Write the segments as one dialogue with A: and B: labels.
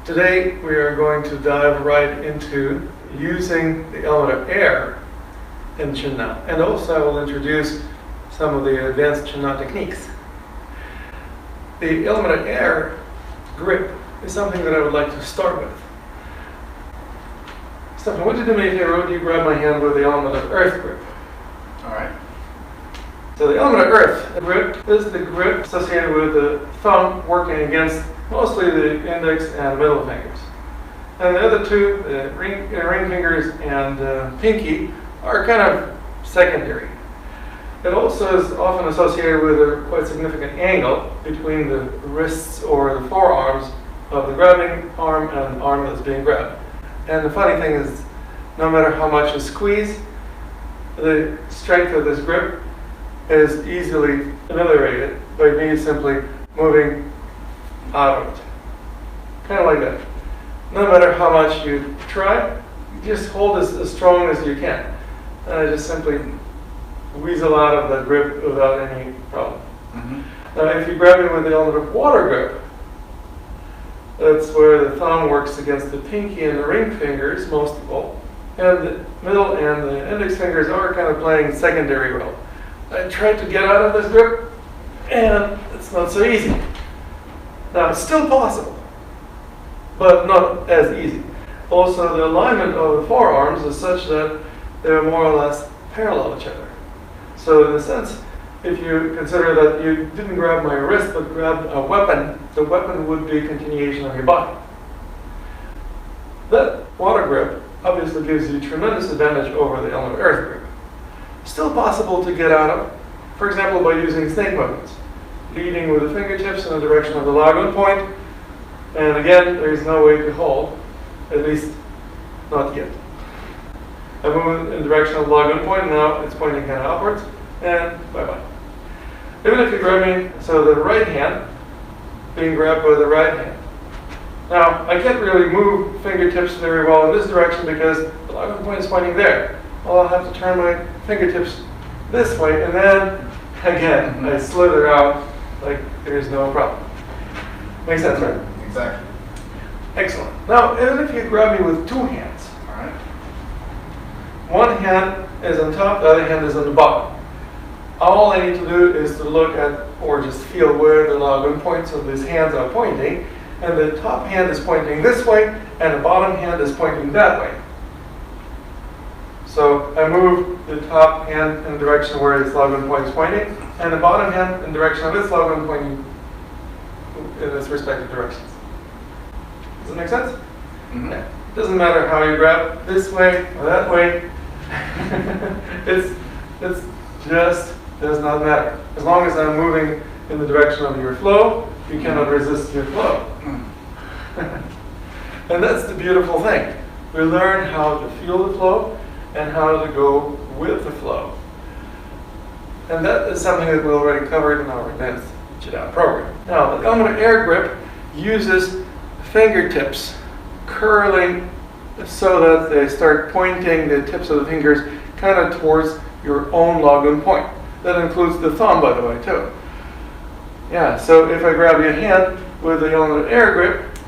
A: Today we are going to dive right into using the element of air in Chin-Na, and also I will introduce some of the advanced Chin-Na techniques. The element of air grip is something that I would like to start with. Stefan, would you do me a favor? Would you grab my hand with the element of earth grip?
B: All right.
A: So the element of earth grip is the grip associated with the thumb working against mostly the index and middle fingers. And the other two, the ring fingers and pinky, are kind of secondary. It also is often associated with a quite significant angle between the wrists or the forearms of the grabbing arm and the arm that's being grabbed. And the funny thing is, no matter how much you squeeze, the strength of this grip is easily ameliorated by me simply moving out of it. Kind of like that. No matter how much you try, you just hold as strong as you can. And I just simply weasel out of that grip without any problem. Now, if you grab it with the element of water grip, that's where the thumb works against the pinky and the ring fingers most of all, and the middle and the index fingers are kind of playing secondary role. I tried to get out of this grip, and it's not so easy. Now, it's still possible, but not as easy. Also, the alignment of the forearms is such that they're more or less parallel to each other. So in a sense, if you consider that you didn't grab my wrist but grabbed a weapon, the weapon would be a continuation of your body. That water grip obviously gives you tremendous advantage over the element of earth grip. Still possible to get out of, for example, by using snake movements, leading with the fingertips in the direction of the lagoon point, and again, there is no way to hold, at least not yet. I move in the direction of the lagoon point, and now it's pointing kind of upwards, and bye-bye. Even if you grab me, so the right hand being grabbed by the right hand. Now, I can't really move fingertips very well in this direction because the lagoon point is pointing there. Well, I'll have to turn my fingertips this way, and then, again, I slither out like there's no problem. Makes sense, right?
B: Exactly.
A: Excellent. Now, even if you grab me with two hands,
B: All right.
A: one hand is on top, the other hand is on the bottom. All I need to do is to look at, or just feel where the lagoon points of these hands are pointing, and the top hand is pointing this way, and the bottom hand is pointing that way. So I move the top hand in the direction where this lagoon point is pointing, and the bottom hand in the direction of this lagoon pointing in its respective directions. Does that make sense?
B: Mm-hmm.
A: Yeah. Doesn't matter how you grab, this way or that way. It's just does not matter. As long as I'm moving in the direction of your flow, you cannot resist your flow. And that's the beautiful thing. We learn how to feel the flow and how to go with the flow. And that is something that we already covered in our advanced Chin-Na program. Now, the element of air grip uses fingertips curling so that they start pointing the tips of the fingers kind of towards your own lagoon point. That includes the thumb, by the way, too. Yeah, so if I grab your hand with the element of air grip,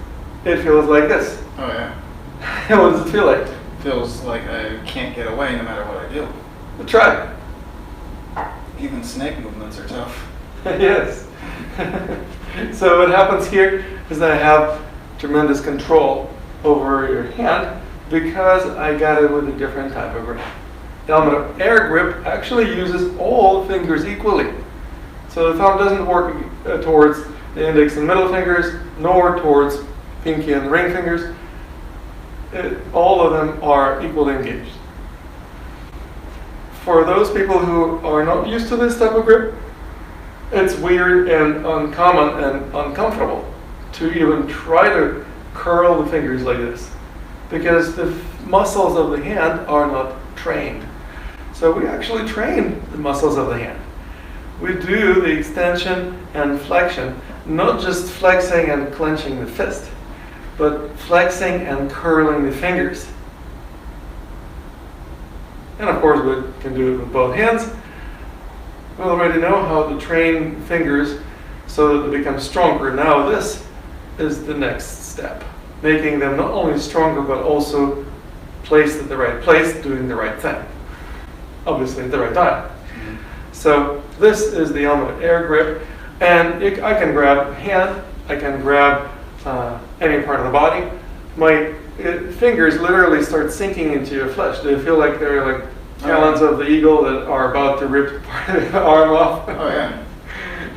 A: it feels like this.
B: Oh, yeah.
A: What does it feel like?
B: Feels like I can't get away no matter what I do.
A: Well, try.
B: Even snake movements are tough.
A: Yes. So what happens here is that I have tremendous control over your hand because I got it with a different type of grip. The element of air grip actually uses all fingers equally. So the thumb doesn't work towards the index and middle fingers, nor towards pinky and ring fingers. All of them are equally engaged. For those people who are not used to this type of grip, it's weird and uncommon and uncomfortable to even try to curl the fingers like this because the muscles of the hand are not trained. So we actually train the muscles of the hand. We do the extension and flexion, not just flexing and clenching the fist, but flexing and curling the fingers. And of course we can do it with both hands. We already know how to train fingers so that they become stronger. Now this is the next step. making them not only stronger but also placed at the right place, doing the right thing. Obviously at the right time. So this is the Elmina Air Grip, and I can grab hand, I can grab any part of the body. My fingers literally start sinking into your flesh. They feel like they're like talons of the eagle that are about to rip part of the arm off.
B: Oh yeah.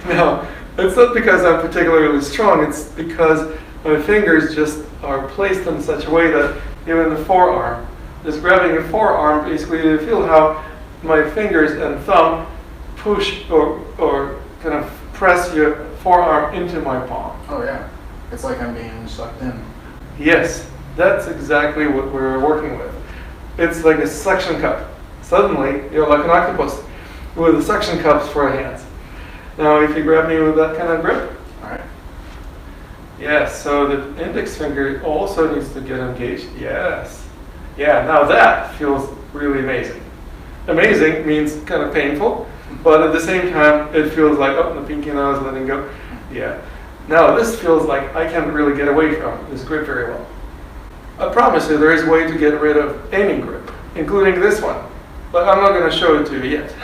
A: No, it's not because I'm particularly strong, it's because my fingers just are placed in such a way that even the forearm, just grabbing the forearm, basically you feel how my fingers and thumb push or kind of press your forearm into my palm.
B: Oh yeah. It's like I'm being sucked in.
A: Yes, that's exactly what we're working with. It's like a suction cup. Suddenly, you're like an octopus with the suction cups for hands. Now, if you grab me with that kind of grip,
B: All right.
A: yes, so the index finger also needs to get engaged. Yes. Yeah, now that feels really amazing. Amazing means kind of painful, but at the same time, it feels like, oh, the pinky now is letting go. Yeah. Now this feels like I can't really get away from this grip very well. I promise you there is a way to get rid of any grip, including this one. But I'm not going to show it to you yet.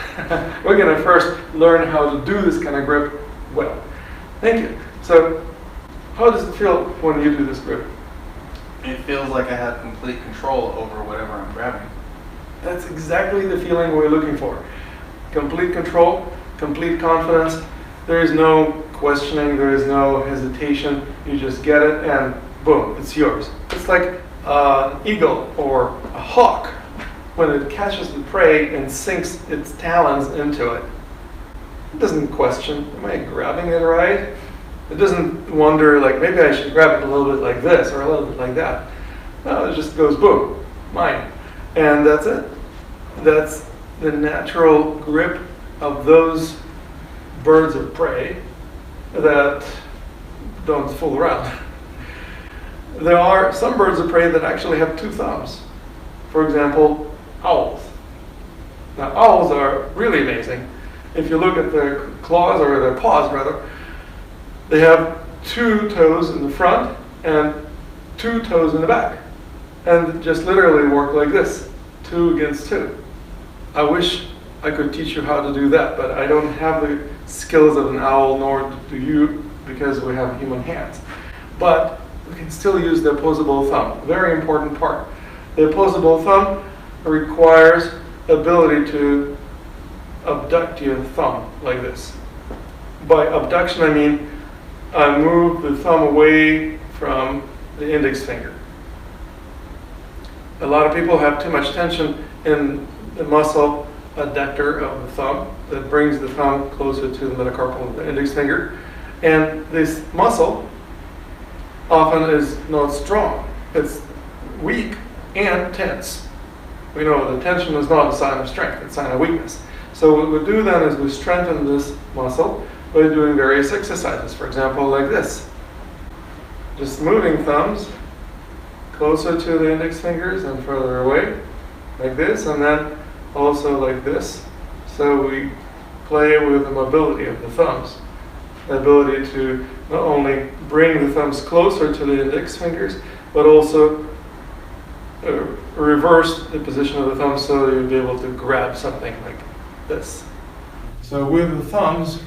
A: We're going to first learn how to do this kind of grip well. Thank you. So, how does it feel when you do this grip?
B: It feels like I have complete control over whatever I'm grabbing.
A: That's exactly the feeling we're looking for. Complete control, complete confidence. There is no questioning, there is no hesitation. You just get it and boom, it's yours. It's like an eagle or a hawk when it catches the prey and sinks its talons into it. It doesn't question, am I grabbing it right? It doesn't wonder, like, maybe I should grab it a little bit like this or a little bit like that. No, it just goes boom, mine. And that's it. That's the natural grip of those birds of prey that don't fool around. There are some birds of prey that actually have two thumbs. For example, owls. Now, owls are really amazing. If you look at their claws, or their paws rather, they have two toes in the front and two toes in the back. And just literally work like this, 2 against 2. I wish I could teach you how to do that, but I don't have the skills of an owl, nor do you, because we have human hands. But we can still use the opposable thumb, very important part. The opposable thumb requires ability to abduct your thumb like this. By abduction, I mean I move the thumb away from the index finger. A lot of people have too much tension in the muscle adductor of the thumb that brings the thumb closer to the metacarpal of the index finger. And this muscle often is not strong. It's weak and tense. We know that tension is not a sign of strength, it's a sign of weakness. So what we do then is we strengthen this muscle by doing various exercises. For example, like this. Just moving thumbs closer to the index fingers and further away, like this, and then also like this. So we play with the mobility of the thumbs. The ability to not only bring the thumbs closer to the index fingers, but also reverse the position of the thumb so you'll be able to grab something like this. So with the thumbs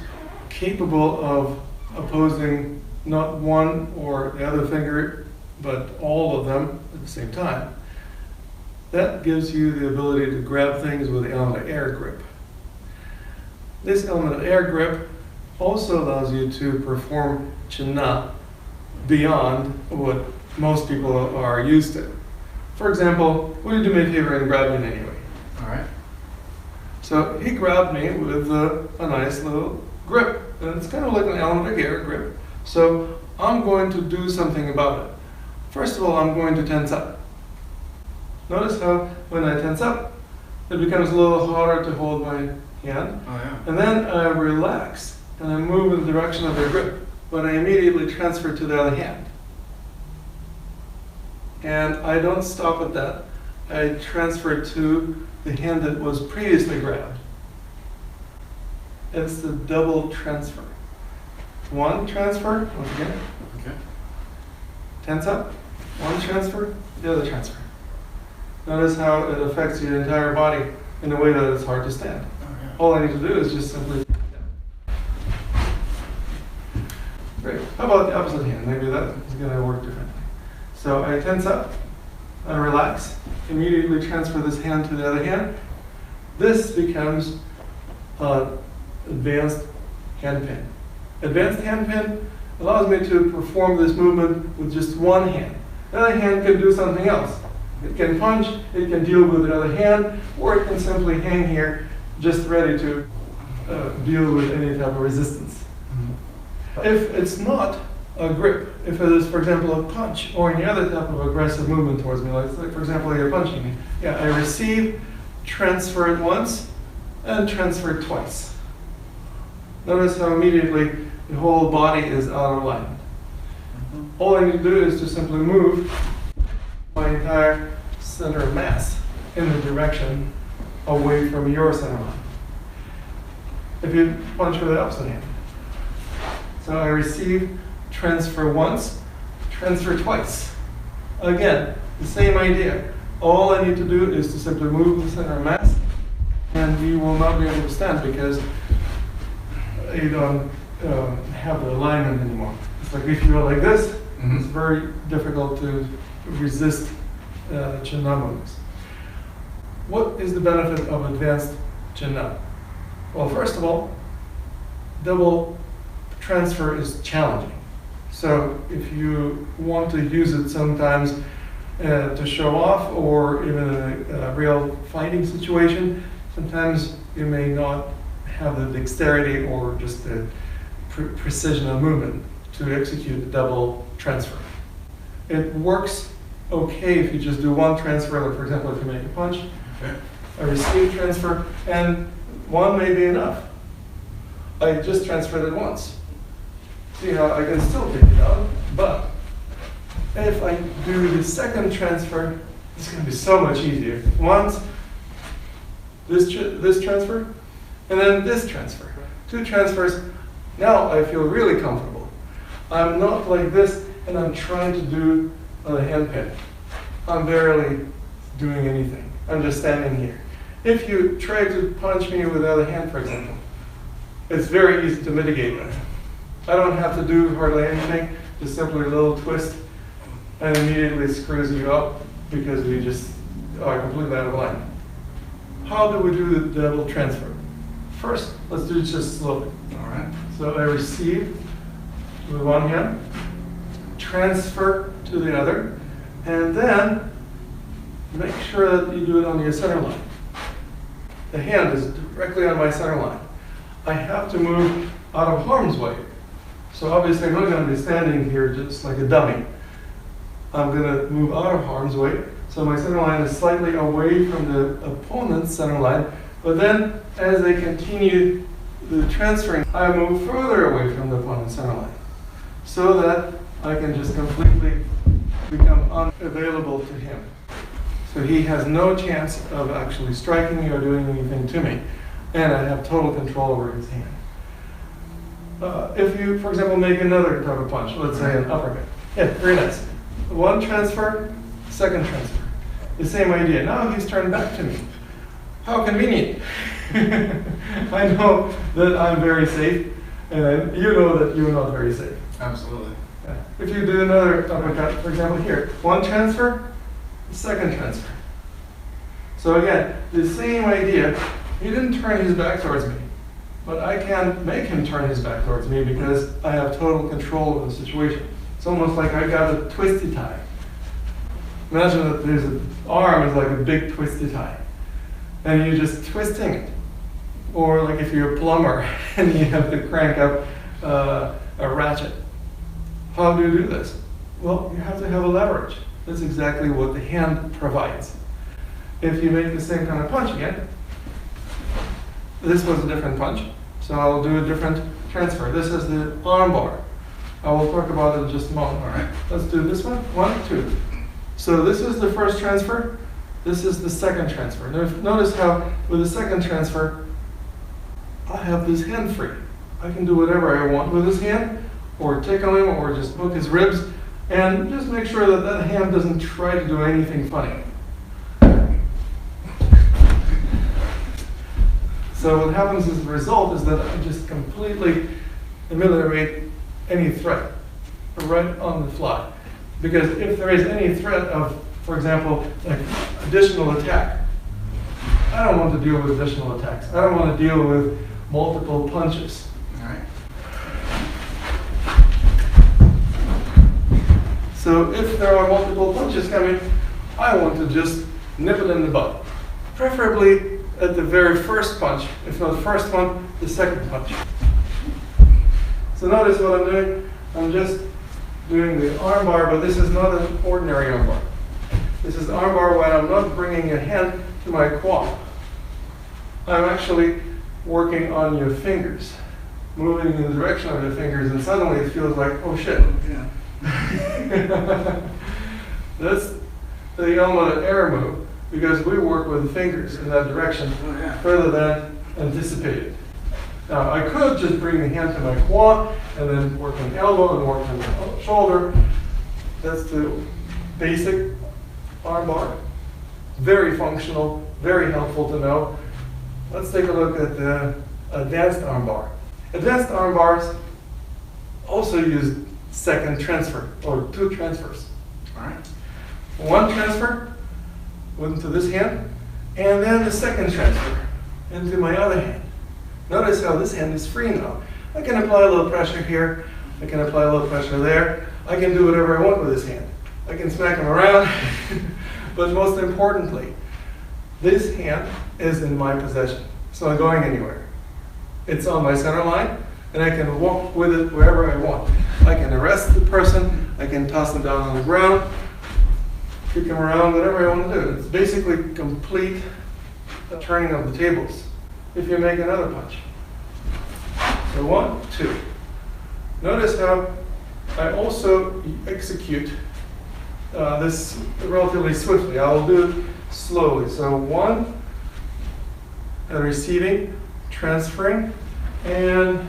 A: capable of opposing not one or the other finger, but all of them at the same time, that gives you the ability to grab things with the Elmina Air Grip. This Elmina Air Grip also allows you to perform chinna beyond what most people are used to. For example, will you do me a favor and grab me anyway?
B: All right.
A: So he grabbed me with a nice little grip, and it's kind of like an Elmina Air Grip. So I'm going to do something about it. First of all, I'm going to tense up. Notice how when I tense up, it becomes a little harder to hold my hand.
B: Oh yeah.
A: And then I relax and I move in the direction of the grip, but I immediately transfer to the other hand. And I don't stop at that. I transfer to the hand that was previously grabbed. It's the double transfer. One transfer, once again,
B: Okay.
A: tense up, One transfer, the other transfer. Notice how it affects your entire body in a way that it's hard to stand. All I need to do is just simply. Great. How about the opposite hand? Maybe that is going to work differently. So I tense up and relax. Immediately transfer this hand to the other hand. This becomes advanced hand pin. Advanced hand pin allows me to perform this movement with just one hand. The other hand can do something else. It can punch, it can deal with the other hand, or it can simply hang here just ready to deal with any type of resistance. If it's not a grip, if it is, for example, a punch or any other type of aggressive movement towards me, like for example, you're punching me, yeah, I receive, transfer it once, and transfer it twice. Notice how immediately the whole body is out of alignment. All I need to do is to simply move my entire center of mass in the direction away from your center line. If you punch with the opposite hand. So I receive, transfer once, transfer twice. Again, the same idea. All I need to do is to simply move the center of mass, and you will not be able to stand because you don't have the alignment anymore. It's like if you go like this, it's very difficult to resist Chin-Na movements. What is the benefit of advanced Chin-Na? Well, first of all, double transfer is challenging. So if you want to use it sometimes to show off, or even in a real fighting situation, sometimes you may not have the dexterity or just the precision of movement to execute the double transfer. It works okay if you just do one transfer, like for example, if you make a punch, a receive transfer, and one may be enough. I just transferred it once. See how I can still take it out, but if I do the second transfer, it's going to be so much easier. Once, this transfer, and then this transfer. Two transfers, now I feel really comfortable. I'm not like this, and I'm trying to do a hand pin. I'm barely doing anything. I'm just standing here. If you try to punch me with the other hand, for example, it's very easy to mitigate that. I don't have to do hardly anything, just simply a little twist, and immediately screws you up because we just are completely out of line. How do we do the double transfer? First, let's do it just slowly.
B: All right.
A: So I receive with one hand, transfer to the other, and then make sure that you do it on your center line. The hand is directly on my center line. I have to move out of harm's way. So obviously I'm not going to be standing here just like a dummy. I'm going to move out of harm's way. So my center line is slightly away from the opponent's center line. But then as they continue the transferring, I move further away from the opponent's center line, so that I can just completely become unavailable to him. So he has no chance of actually striking me or doing anything to me. And I have total control over his hand. If you, for example, make another type of punch, let's say an uppercut. Yeah, very nice. One transfer, second transfer. The same idea. Now he's turned back to me. How convenient. I know that I'm very safe, and you know that you're not very safe.
B: Absolutely.
A: Yeah. If you do another uppercut, for example here, one transfer, second transfer. So again, the same idea. He didn't turn his back towards me, but I can make him turn his back towards me because I have total control of the situation. It's almost like I got a twisty tie. Imagine that there's an arm is like a big twisty tie, and you're just twisting it. Or like if you're a plumber and you have to crank up a ratchet. How do you do this? Well, you have to have a leverage. That's exactly what the hand provides. If you make the same kind of punch again, this was a different punch, so I'll do a different transfer. This is the arm bar. I will talk about it in just a moment. All right. Let's do this one. 1, 2. So this is the first transfer. This is the second transfer. Notice how with the second transfer, I have this hand free. I can do whatever I want with this hand, or tickle him, or just hook his ribs. And just make sure that that hand doesn't try to do anything funny. So what happens as a result is that I just completely ameliorate any threat right on the fly. Because if there is any threat of, for example, like additional attack, I don't want to deal with additional attacks. I don't want to deal with multiple punches.
B: All right.
A: So if there are multiple punches coming, I want to just nip it in the bud. Preferably at the very first punch. If not the first one, the second punch. So notice what I'm doing. I'm just doing the arm bar, but this is not an ordinary arm bar. This is the arm bar when I'm not bringing a hand to my quad. I'm actually working on your fingers, moving in the direction of your fingers, and suddenly it feels like, oh shit.
B: Yeah.
A: That's the element of air move, because we work with the fingers in that direction
B: Oh, yeah.
A: further than anticipated. Now, I could just bring the hand to my quad and then work on the elbow and work on the shoulder. That's the basic arm bar. Very functional, very helpful to know. Let's take a look at the advanced arm bar. Advanced arm bars also use second transfer, or two transfers.
B: All right.
A: One transfer into this hand, and then the second transfer into my other hand. Notice how this hand is free now. I can apply a little pressure here, I can apply a little pressure there, I can do whatever I want with this hand. I can smack him around, but most importantly, this hand is in my possession. It's not going anywhere. It's on my center line, and I can walk with it wherever I want. I can arrest the person, I can toss them down on the ground, kick them around, whatever I want to do. It's basically complete turning of the tables if you make another punch. So 1, 2. Notice how I also execute this relatively swiftly. I will do it slowly. So 1, receiving, transferring, and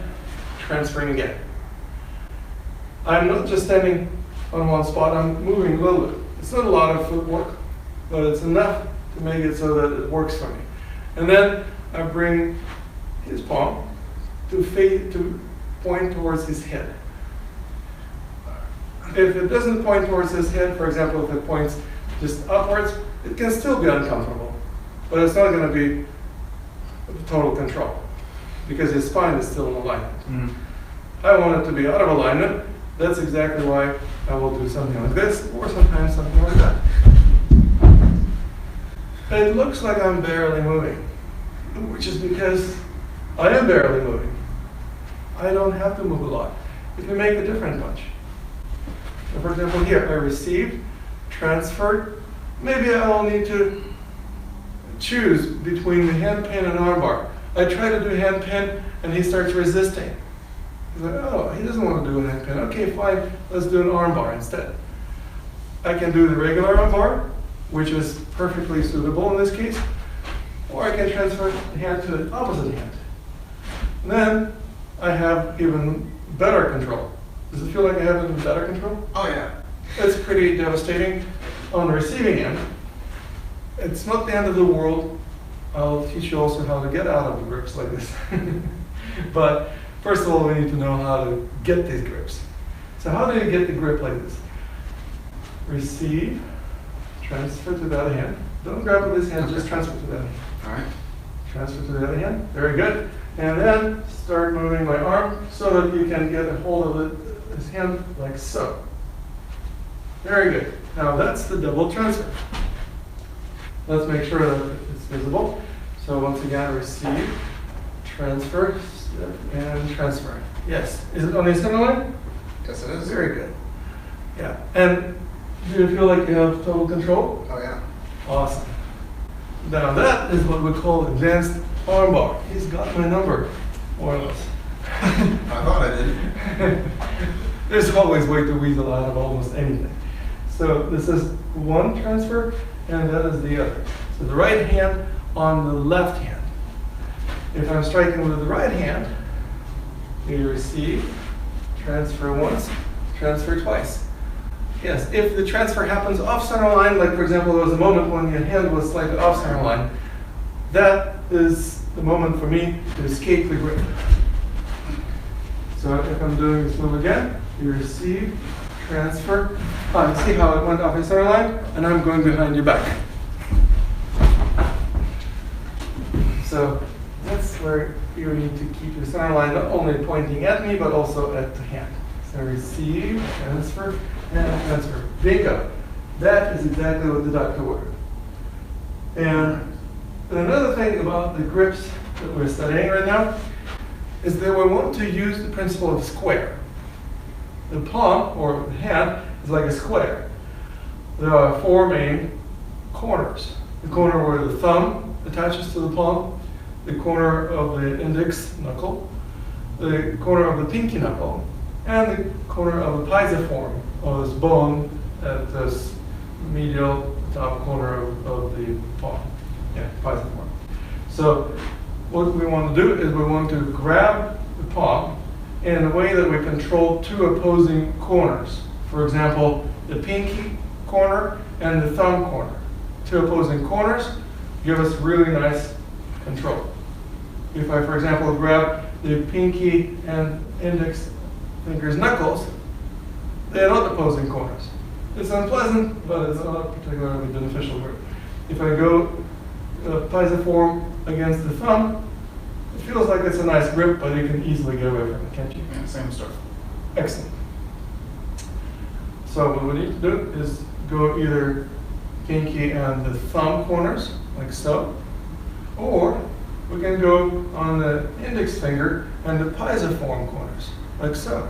A: transferring again. I'm not just standing on one spot, I'm moving a little bit. It's not a lot of footwork, but it's enough to make it so that it works for me. And then I bring his palm to point towards his head. If it doesn't point towards his head, for example, if it points just upwards, it can still be uncomfortable, but it's not going to be total control because his spine is still in alignment.
B: Mm-hmm.
A: I want it to be out of alignment. That's exactly why I will do something like this, or sometimes something like that. It looks like I'm barely moving, which is because I am barely moving. I don't have to move a lot. If you make a different punch. So for example, here, I received, transferred. Maybe I'll need to choose between the hand pin and armbar. I try to do hand pin, and he starts resisting. He's like, oh, he doesn't want to do a hand pin. Okay, fine, let's do an armbar instead. I can do the regular armbar, which is perfectly suitable in this case, or I can transfer the hand to the opposite hand. And then I have even better control. Does it feel like I have even better control?
B: Oh, yeah.
A: It's pretty devastating. On the receiving end, it's not the end of the world. I'll teach you also how to get out of the grips like this. But first of all, we need to know how to get these grips. So how do you get the grip like this? Receive, transfer to the other hand. Don't grab with this hand, just transfer to the other hand.
B: All right.
A: Transfer to the other hand, very good. And then start moving my arm so that you can get a hold of this hand like so. Very good. Now that's the double transfer. Let's make sure that it's visible. So once again, receive, transfer, and transfer. Yes. Is it on the assembly line?
B: Yes, it is.
A: Very good. Yeah. And do you feel like you have total control?
B: Oh, yeah.
A: Awesome. Now that is what we call advanced armbar. He's got my number, more or less.
B: I thought I did.
A: There's always a way to weasel out of almost anything. So this is one transfer, and that is the other. So the right hand on the left hand. If I'm striking with the right hand, you receive, transfer once, transfer twice. Yes, if the transfer happens off center line, like for example, there was a moment when your hand was slightly off center line, that is the moment for me to escape the grip. So if I'm doing this move again, you receive, transfer. You see how it went off your center line? And I'm going behind your back. So that's where you need to keep your center line not only pointing at me, but also at the hand. So receive, transfer, and transfer. Bingo. That is exactly what the doctor ordered. And another thing about the grips that we're studying right now is that we want to use the principle of square. The palm, or the hand, is like a square. There are four main corners. The corner where the thumb attaches to the palm, the corner of the index knuckle, the corner of the pinky knuckle, and the corner of the pisiform, or this bone at this medial top corner of the palm. Yeah, pisiform. So what we want to do is we want to grab the palm in a way that we control two opposing corners. For example, the pinky corner and the thumb corner. Two opposing corners give us really nice control. If I, for example, grab the pinky and index fingers' knuckles, they are not opposing corners. It's unpleasant, but it's not particularly beneficial grip. If I go pisiform against the thumb, it feels like it's a nice grip, but you can easily get away from it, can't you?
B: Yeah, same story.
A: Excellent. So what we need to do is go either pinky and the thumb corners, like so, or we can go on the index finger and the pisiform corners, like so.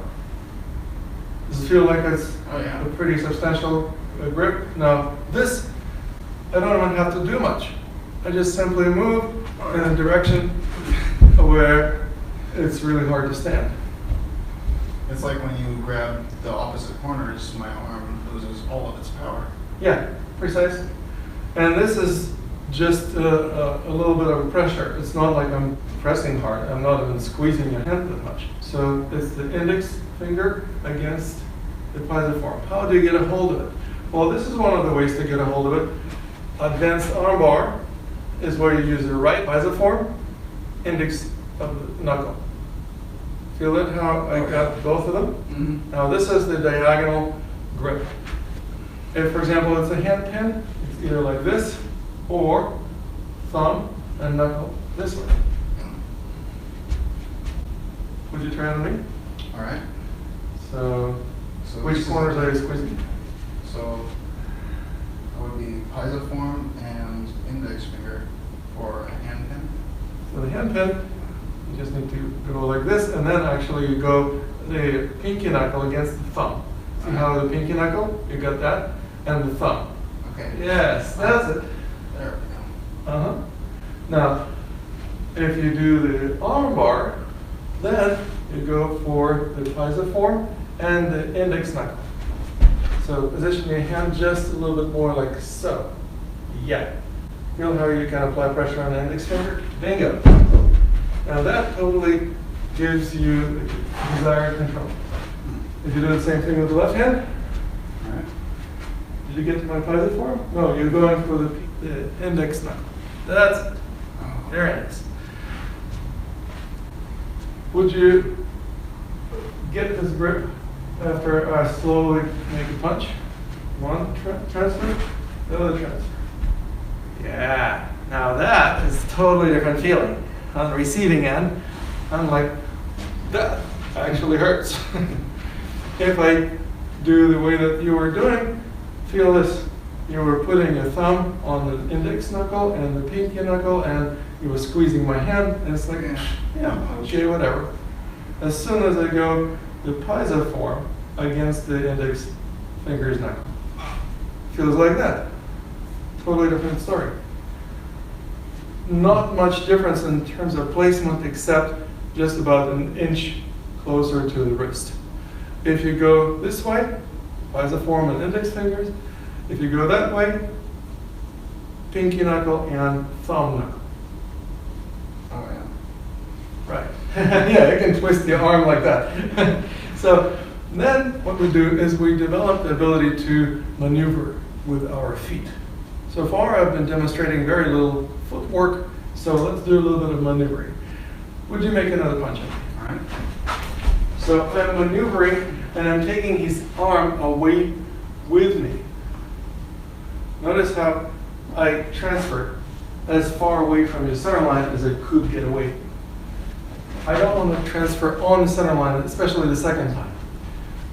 A: Does it feel like it's a pretty substantial grip? Now this, I don't even have to do much. I just simply move in a direction where it's really hard to stand.
B: It's like when you grab the opposite corners, my arm loses all of its power.
A: Yeah, precise. And this is just a little bit of pressure. It's not like I'm pressing hard. I'm not even squeezing your hand that much. So it's the index finger against the pisiform. How do you get a hold of it? Well, this is one of the ways to get a hold of it. Advanced armbar is where you use the right pisiform, index of the knuckle. Feel it how I got both of them?
B: Mm-hmm.
A: Now this is the diagonal grip. If, for example, it's a hand pin, it's either like this or thumb and knuckle this way. Would you try on me?
B: All right.
A: So which corners are you squeezing?
B: So it would be pisiform and index finger for a hand pin.
A: So the hand pin, you just need to go like this, and then actually you go the pinky knuckle against the thumb. See how the pinky knuckle, you got that, and the thumb.
B: Okay.
A: Yes, that's it.
B: There we go.
A: Uh-huh. Now, if you do the arm bar, then you go for the pisiform and the index knuckle. So position your hand just a little bit more like so. Yeah. Feel how you can apply pressure on the index finger? Bingo. Now that totally gives you the desired control. If you do the same thing with the left hand,
B: All right.
A: did you get to my pisiform? No, you're going for the index knuckle. That's it.
B: Oh.
A: Very nice. Would you get this grip after I slowly make a punch? One transfer, the other transfer. Yeah, now that is a totally different feeling. On the receiving end, I'm like, that actually hurts. If I do the way that you were doing, feel this. You were putting your thumb on the index knuckle and the pinky knuckle, and you were squeezing my hand, and it's like, yeah, okay, whatever. As soon as I go the pisiform against the index finger's knuckle, feels like that. Totally different story. Not much difference in terms of placement, except just about an inch closer to the wrist. If you go this way, pisiform and index fingers. If you go that way, pinky knuckle and thumb knuckle.
B: Oh yeah.
A: Right. Yeah, you can twist the arm like that. So And then what we do is we develop the ability to maneuver with our feet. So far I've been demonstrating very little footwork, so let's do a little bit of maneuvering. Would you make another punch?
B: All right.
A: So I'm maneuvering and I'm taking his arm away with me. Notice how I transfer as far away from your center line as I could get away. I don't want to transfer on the center line, especially the second time.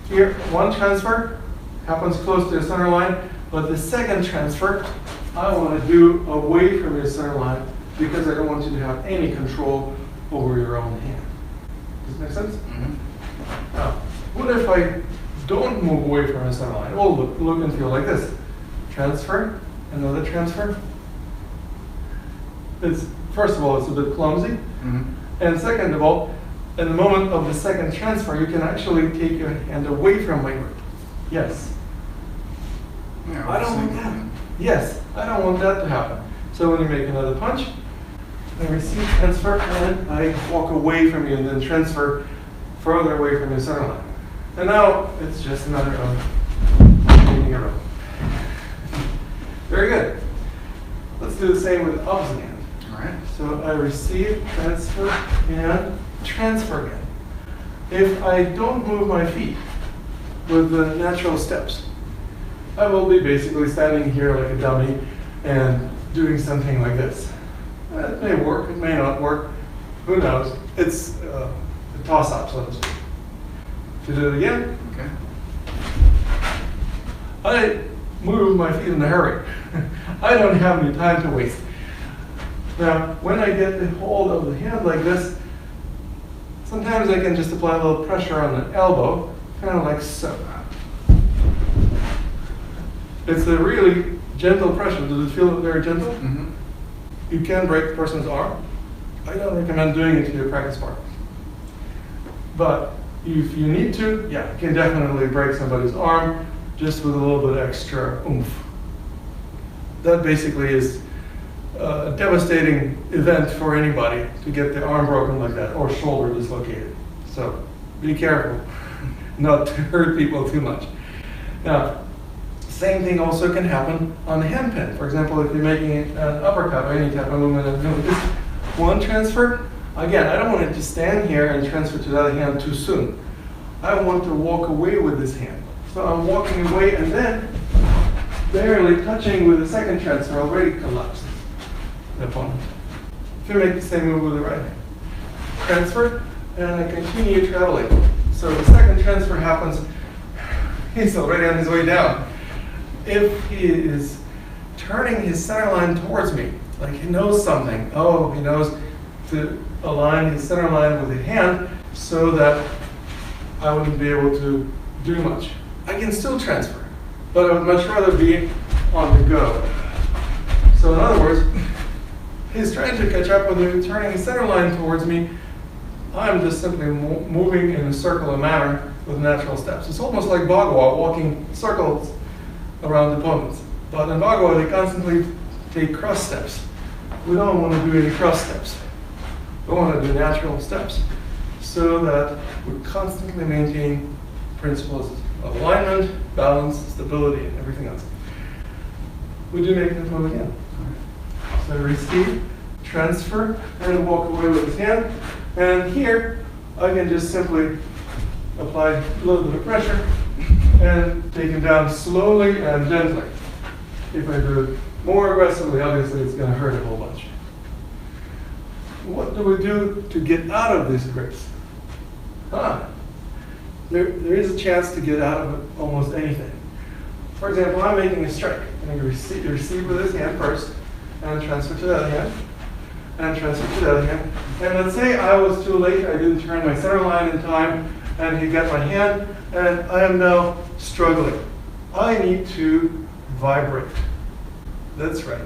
A: Here, one transfer happens close to the center line, but the second transfer I want to do away from your center line because I don't want you to have any control over your own hand. Does that make sense?
B: Mm-hmm.
A: Now, what if I don't move away from the center line? It will look and feel like this. Transfer, another transfer. First of all, it's a bit clumsy.
B: Mm-hmm.
A: And second of all, in the moment of the second transfer, you can actually take your hand away from my grip. Yes.
B: Yeah,
A: I don't want that. Yes, I don't want that to happen. So when you make another punch, I receive, transfer, and I walk away from you and then transfer further away from your center line. And now it's just a matter of taking it around. Very good. Let's do the same with the opposite hand.
B: All right.
A: So I receive, transfer, and transfer again. If I don't move my feet with the natural steps, I will be basically standing here like a dummy and doing something like this. It may work, it may not work, who knows? It's a toss-up, so to speak. To do it again,
B: Okay.
A: I move my feet in a hurry. I don't have any time to waste. Now, when I get the hold of the hand like this, sometimes I can just apply a little pressure on the elbow, kind of like so. It's a really gentle pressure. Does it feel very gentle?
B: Mm-hmm.
A: You can break the person's arm. I don't recommend doing it to your practice partner. But if you need to, yeah, you can definitely break somebody's arm just with a little bit extra oomph. That basically is a devastating event for anybody to get the arm broken like that or shoulder dislocated. So be careful not to hurt people too much. Now, same thing also can happen on the hand pin. For example, if you're making an uppercut or any type of movement, this one transfer, again, I don't want it to stand here and transfer to the other hand too soon. I want to walk away with this hand. So I'm walking away and then barely touching with the second transfer already collapses the opponent. If you make the same move with the right hand. Transfer, and I continue traveling. So the second transfer happens, he's already on his way down. If he is turning his center line towards me, like he knows something, he knows to align his center line with the hand so that I wouldn't be able to do much. I can still transfer, but I would much rather be on the go. So in other words, he's trying to catch up with me, turning his center line towards me. I'm just simply moving in a circular manner with natural steps. It's almost like Bhagawa walking circles around opponents. But in Bhagawa, they constantly take cross steps. We don't want to do any cross steps. We want to do natural steps so that we constantly maintain principles of alignment, balance, stability, and everything else. We do make this move again. So receive, transfer, and walk away with his hand. And here, I can just simply apply a little bit of pressure and take him down slowly and gently. If I do it more aggressively, obviously it's going to hurt a whole bunch. What do we do to get out of these grips? There is a chance to get out of it almost anything. For example, I'm making a strike. I'm going to receive with this hand first, and transfer to the other hand, and transfer to the other hand. And let's say I was too late, I didn't turn my center line in time, and he got my hand, and I am now struggling. I need to vibrate. That's right.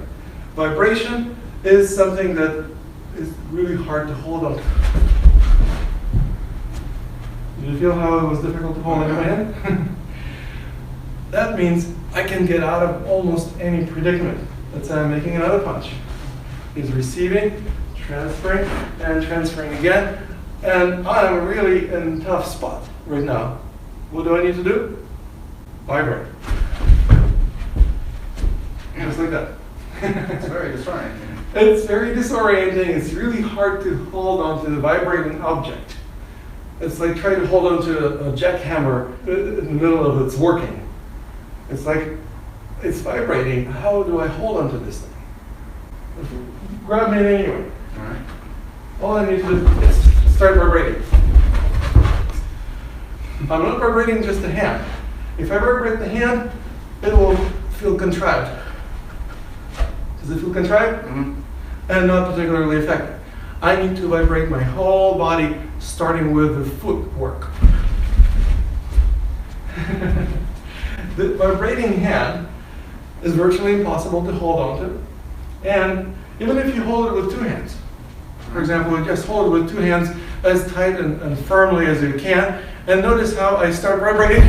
A: Vibration is something that is really hard to hold on to. Did you feel how it was difficult to hold in my hand? That means I can get out of almost any predicament. Let's say I'm making another punch. He's receiving, transferring, and transferring again. And I'm really in a tough spot right now. what do I need to do? Vibrate. Just like that.
B: It's very disorienting.
A: It's very disorienting. It's really hard to hold on to the vibrating object. It's like trying to hold on to a jackhammer in the middle of its working. It's like, it's vibrating. How do I hold on to this thing? Grab me anyway.
B: All right.
A: All I need to do is start vibrating. I'm not vibrating just the hand. If I vibrate the hand, it will feel contrived. Does it feel contrived?
B: Mm-hmm.
A: And not particularly effective. I need to vibrate my whole body, starting with the footwork. The vibrating hand is virtually impossible to hold on to. And even if you hold it with two hands, for example, you just hold it with two hands as tight and firmly as you can, and notice how I start vibrating.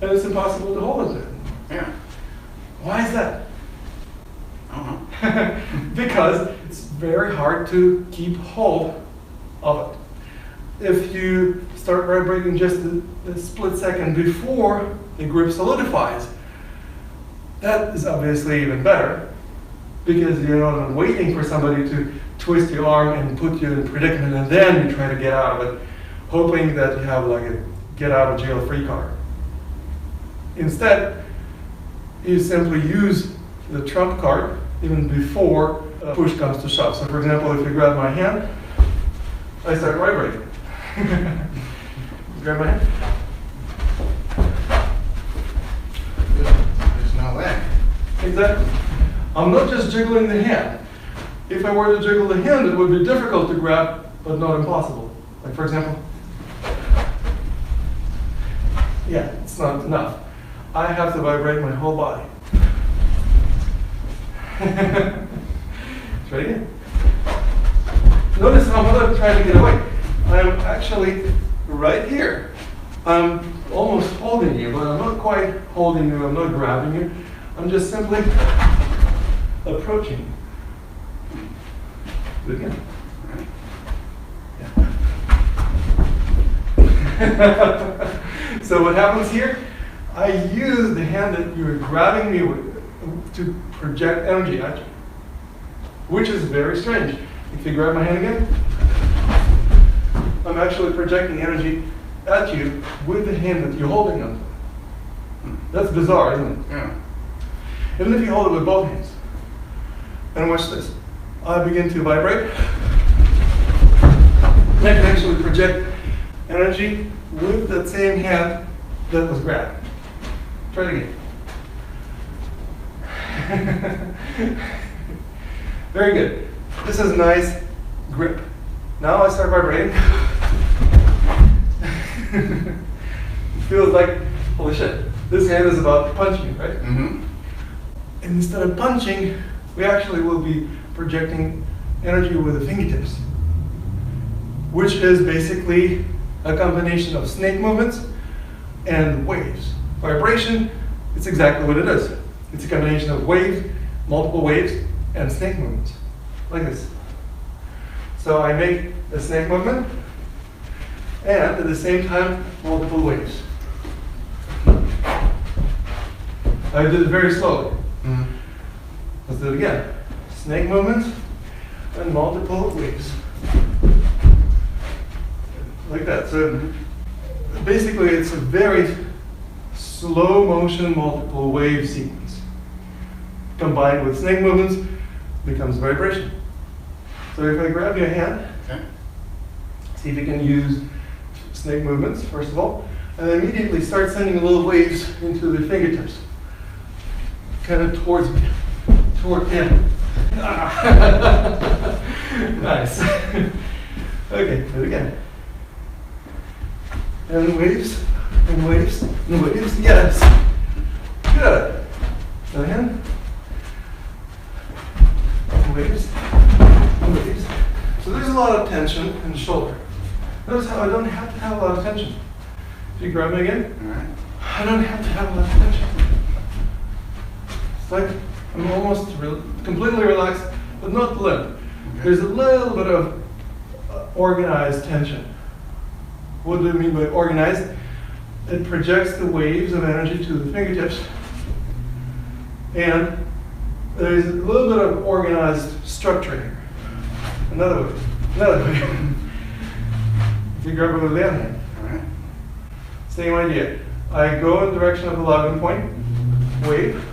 A: And it's impossible to hold it.
B: Yeah.
A: Why is that?
B: I don't know.
A: Because it's very hard to keep hold of it. If you start vibrating just a split second before the grip solidifies, that is obviously even better, because you're not waiting for somebody to twist your arm and put you in a predicament, and then you try to get out of it, hoping that you have like a get out of jail free card. Instead, you simply use the trump card even before push comes to shove. So for example, if you grab my hand, I start vibrating. Grab my hand.
B: There's no leg.
A: Exactly. I'm not just jiggling the hand. If I were to jiggle the hand, it would be difficult to grab, but not impossible. Like for example, yeah, it's not enough. I have to vibrate my whole body. Try again. Notice how I'm not trying to get away. I'm actually right here. I'm almost holding you, but I'm not quite holding you. I'm not grabbing you. I'm just simply approaching you. Do it again. Yeah. So what happens here? I use the hand that you're grabbing me with to project energy at you, which is very strange. If you grab my hand again, I'm actually projecting energy at you with the hand that you're holding on to. That's bizarre, isn't it?
B: Yeah.
A: Even if you hold it with both hands. And watch this. I begin to vibrate. And I can actually project energy with that same hand that was grabbed. Try it again. Very good. This is a nice grip. Now I start vibrating. Feels like, holy shit, this hand is about to punch me, right?
B: Mm-hmm.
A: And instead of punching, we actually will be projecting energy with the fingertips, which is basically a combination of snake movements and waves. Vibration, it's exactly what it is. It's a combination of waves, multiple waves, and snake movements, like this. So I make a snake movement, and at the same time, multiple waves. I did it very slowly.
B: Mm-hmm.
A: Let's do it again. Snake movements and multiple waves. Like that. So basically it's a very slow motion multiple wave sequence. Combined with snake movements becomes vibration. So if I grab your hand,
B: Okay.
A: see if you can use snake movements first of all, and then immediately start sending little waves into the fingertips. Kind of towards me. Toward him. Nice. Okay, do it again. And waves, and waves, and waves. Yes. Good. Other hand. And waves, and waves. So there's a lot of tension in the shoulder. Notice how I don't have to have a lot of tension. If you grab me again,
B: All right.
A: I don't have to have a lot of tension. It's like I'm almost completely relaxed, but not limp.
B: Okay.
A: There's a little bit of organized tension. What do I mean by organized? It projects the waves of energy to the fingertips. And there's a little bit of organized structure here. Another way. If you grab it with the other hand.
B: All right.
A: Same idea. I go in the direction of the Lagoon point. Wave.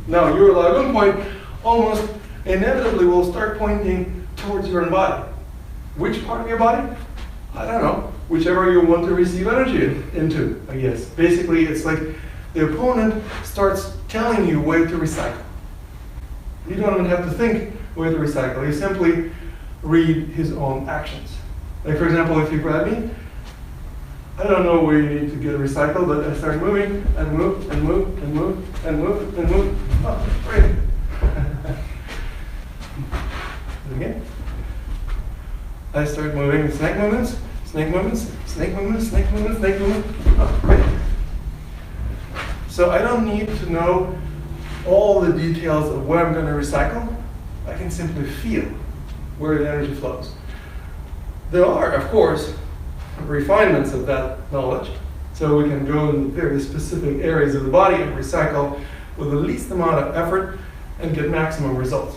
A: Now your Lagoon point almost inevitably will start pointing towards your own body. Which part of your body? I don't know. Whichever you want to receive energy into, I guess. Basically, it's like the opponent starts telling you where to recycle. You don't even have to think where to recycle. You simply read his own actions. Like, for example, if you grab me, I don't know where you need to get recycled, but I start moving and move and move and move and move and move. Oh, great. Again. I start moving snake movements, snake movements, snake movements, snake movements, snake movements. Oh, great. So I don't need to know all the details of where I'm going to recycle. I can simply feel where the energy flows. There are, of course, refinements of that knowledge. So we can go in very specific areas of the body and recycle with the least amount of effort and get maximum results.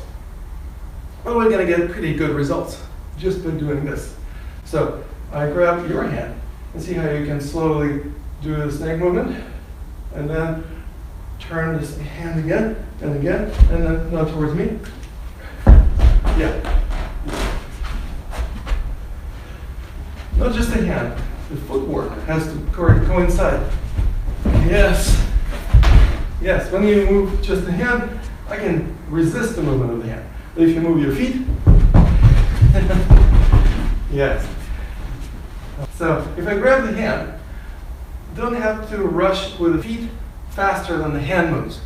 A: But we're going to get pretty good results just by doing this. So I grab your hand and see how you can slowly do the snake movement, and then turn this hand again and again, and then now towards me. Yeah. Not just the hand, the footwork has to coincide. Yes. Yes, when you move just the hand, I can resist the movement of the hand. But if you move your feet, yes. So if I grab the hand, don't have to rush with the feet faster than the hand moves.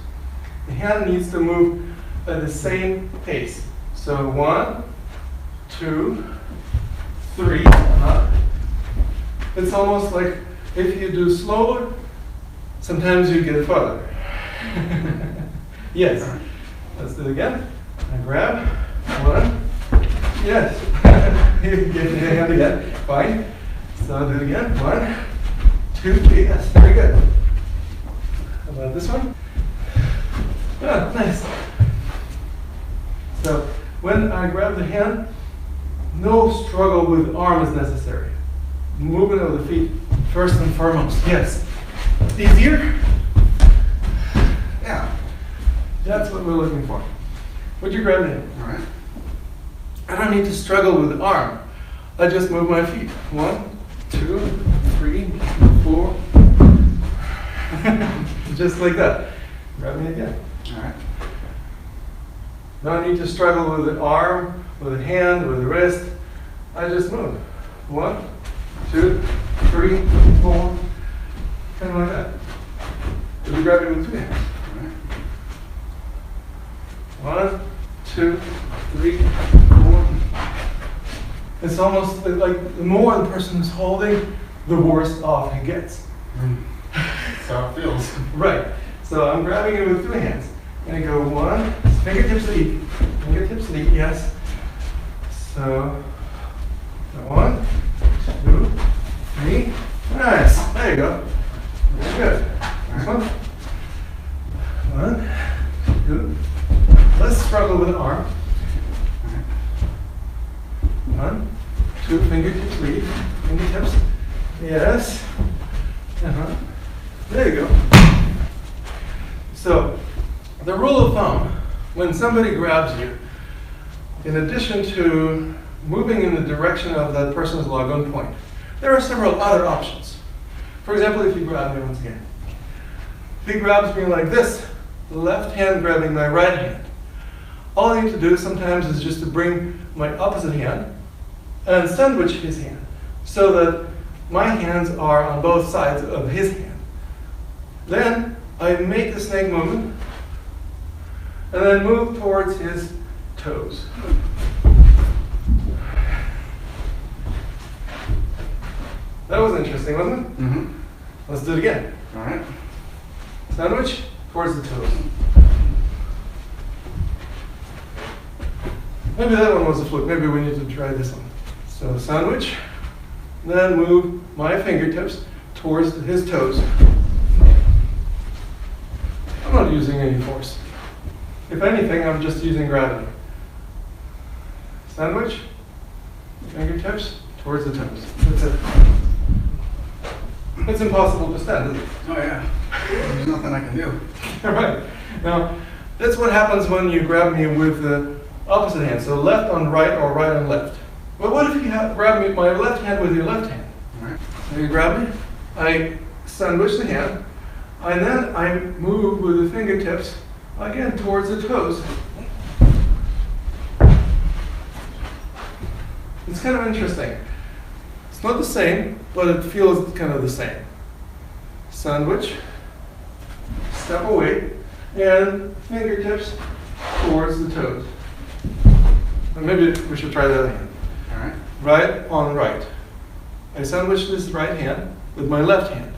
A: The hand needs to move at the same pace. So 1, 2, 3. It's almost like if you do slower, sometimes you get further. Yes. Let's do it again. I grab. 1. Yes. You get your hand again. Fine. So I'll do it again. 1, 2, 3. Yes. Very good. How about this one? Ah, nice. So when I grab the hand, no struggle with the arm is necessary. Movement of the feet first and foremost. Yes. Easier? Yeah. That's what we're looking for. Would you grab the hand?
B: All right.
A: I don't need to struggle with the arm. I just move my feet. 1, 2, 3, 4. Just like that. Grab me again.
B: All right.
A: No need to struggle with the arm, with the hand, with the wrist. I just move. 1, 2, 3, 4. Kind of like that. Would you grab it with 2 hands? All right. 1, 2, 3, 4. It's almost like the more the person is holding, the worse off he gets.
B: That's how it feels.
A: Right. So I'm grabbing it with 2 hands. And I go 1, fingertips lead. Fingertips lead, yes. So 1, 2, 3. Nice. There you go. Very good. Next one. 1, 2. Let's struggle with the arm. 1, 2, fingertips lead. Fingertips. Yes. There you go. So, the rule of thumb, when somebody grabs you, in addition to moving in the direction of that person's Lagoon point, there are several other options. For example, if you grab me once again. If he grabs me like this, the left hand grabbing my right hand, all I need to do sometimes is just to bring my opposite hand and sandwich his hand so that my hands are on both sides of his hand. Then I make the snake movement and then move towards his toes. That was interesting, wasn't it?
B: Mm-hmm.
A: Let's do it again.
B: All right.
A: Sandwich towards the toes. Maybe that one was a fluke. Maybe we need to try this one. So sandwich, then move my fingertips towards his toes. I'm not using any force. If anything, I'm just using gravity. Sandwich, fingertips towards the toes. That's it. It's impossible to stand, isn't it?
B: Oh yeah. There's nothing I can do.
A: All right. Now, that's what happens when you grab me with the opposite hand. So left on right or right on left. But what if you grab me my left hand with your left hand?
B: All right.
A: So you grab me, I sandwich the hand, and then I move with the fingertips again towards the toes. It's kind of interesting. It's not the same, but it feels kind of the same. Sandwich, step away, and fingertips towards the toes. And maybe we should try that again.
B: All right.
A: Right on right. I sandwich this right hand with my left hand.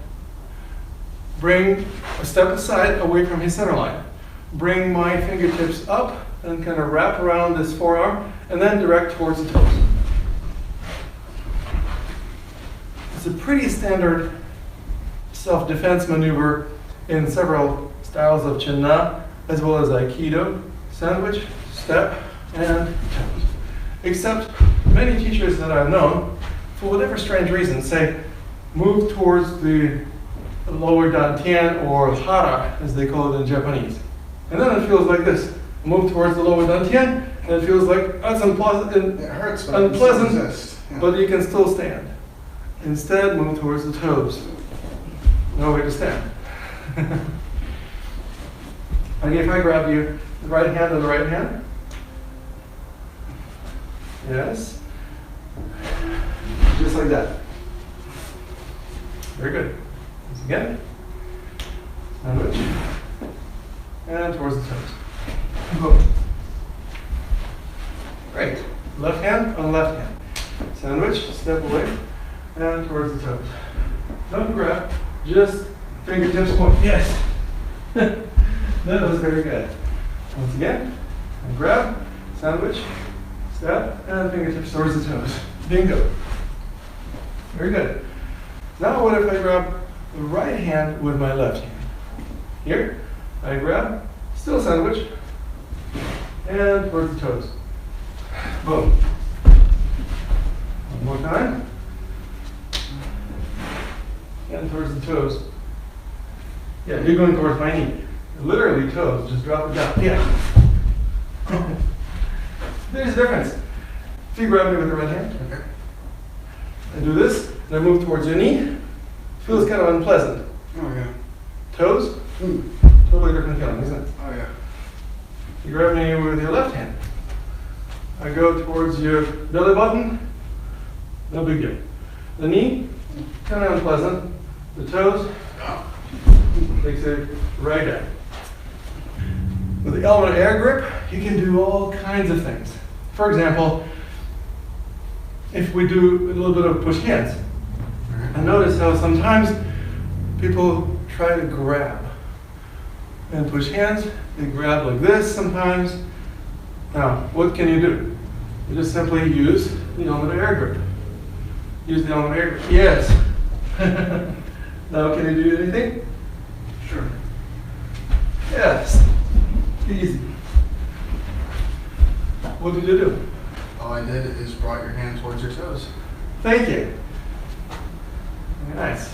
A: Bring a step aside away from his center line. Bring my fingertips up and kind of wrap around this forearm and then direct towards the toes. It's a pretty standard self-defense maneuver in several styles of Chin Na, as well as Aikido. Sandwich, step, and toes. Except many teachers that I've known, for whatever strange reason, say move towards the lower dantian or hara, as they call it in Japanese. And then it feels like this. Move towards the lower dantian, and it feels like that's unpleasant,
B: It hurts, but it can still resist. Yeah.
A: but you can still stand. Instead, move towards the toes. No way to stand. Okay, if I grab you, the right hand and the right hand. Yes. Just like that. Very good. Once again. Sandwich. And towards the toes. Boom. Great. Left hand on left hand. Sandwich, step away, and towards the toes. Don't grab, just fingertips point. Yes. That was very good. Once again, and grab, sandwich, step, and fingertips towards the toes. Bingo. Very good. Now what if I grab the right hand with my left hand? Here, I grab, still sandwich, and towards the toes. Boom. One more time. And towards the toes. Yeah, you're going towards my knee. Literally toes, just drop it down. Yeah. There's a difference. If you grab me with the right hand,
B: Okay.
A: and do this, and I move towards your knee, feels kind of unpleasant.
B: Oh yeah.
A: Toes, totally different feeling, isn't it?
B: Oh yeah.
A: You grab me with your left hand. I go towards your belly button, no big deal. The knee, kind of unpleasant. The toes, takes it right down. With the element of air grip, you can do all kinds of things. For example, if we do a little bit of push hands, and notice how sometimes people try to grab and push hands. They grab like this sometimes. Now, what can you do? You just simply use the element of air grip. Use the element of air grip. Yes. Now, can you do anything?
B: Sure.
A: Yes. Easy. What did you do?
B: All I did is brought your hand towards your toes.
A: Thank you. Nice.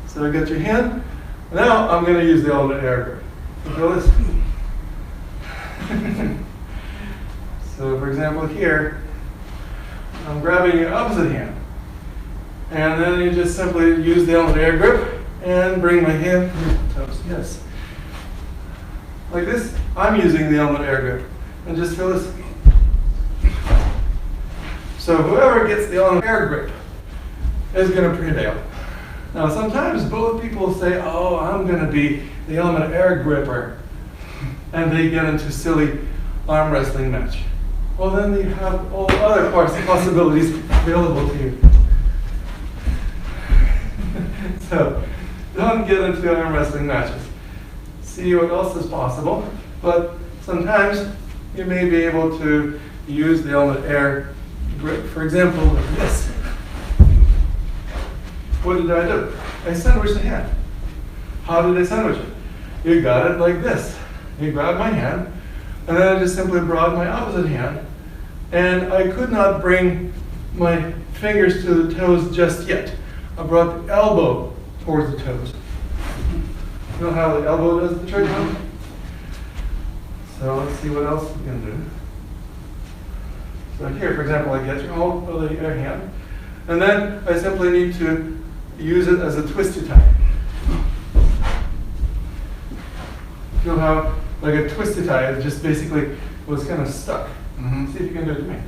A: So I got your hand. Now I'm going to use the element of air grip. You feel this? So for example here, I'm grabbing your opposite hand. And then you just simply use the element of air grip and bring my hand to your toes. Yes. Like this, I'm using the element of air grip. And just feel this. So whoever gets the element of air grip is going to prevail. Now sometimes both people say, oh, I'm going to be the element of air gripper. And they get into silly arm wrestling match. Well, then you have all other possibilities available to you. So don't get into arm wrestling matches. See what else is possible. But sometimes you may be able to use the element air grip. For example, like this. what did I do? I sandwiched the hand. How did I sandwich it? You got it like this. You grab my hand, and then I just simply brought my opposite hand, and I could not bring my fingers to the toes just yet. I brought the elbow towards the toes. You know how the elbow does the trick? So let's see what else we can do. So here, for example, I get your whole other hand, and then I simply need to use it as a twisty tie. Feel how, like a twisty tie, it just basically was kind of stuck. See if you can do it to me.